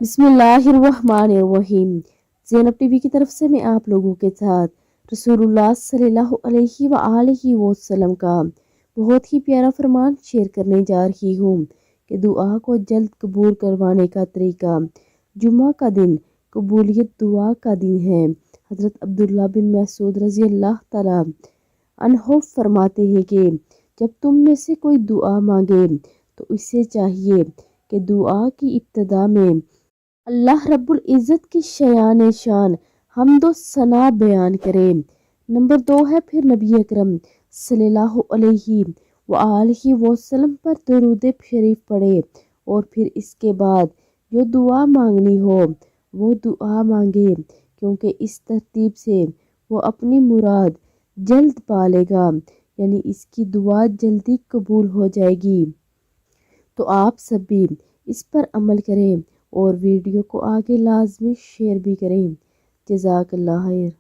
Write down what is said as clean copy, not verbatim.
बिस्मिल्लाहिर्रहमानिर्रहीम। ज़ैनब टीवी की तरफ से मैं आप लोगों के साथ रसूलुल्लाह सल्लल्लाहु अलैहि वआलैहि वसल्लम का बहुत ही प्यारा फरमान शेयर करने जा रही हूँ कि दुआ को जल्द कबूल करवाने का तरीका। जुम्मा का दिन कबूलियत दुआ का दिन है। हज़रत अब्दुल्ला बिन मसूद रज़ी अल्लाह तआला अन्हो फरमाते हैं कि जब तुम में से कोई दुआ मांगे तो इसे चाहिए कि दुआ की इब्तिदा में अल्लाह रब्बुल इज़्ज़त की शान शान हम्दो सना बयान करें। नंबर 2 है फिर नबी अकरम सल्लल्लाहु अलैहि वआलैहि वसल्लम पर दुरूद शरीफ पढ़े और फिर इसके बाद जो दुआ मांगनी हो वो दुआ मांगे, क्योंकि इस तरतीब से वो अपनी मुराद जल्द पा लेगा, यानी इसकी दुआ जल्दी कबूल हो जाएगी। तो आप सब भी इस पर अमल करें और वीडियो को आगे लाजमी शेयर भी करें। जज़ाकल्लाह खैर।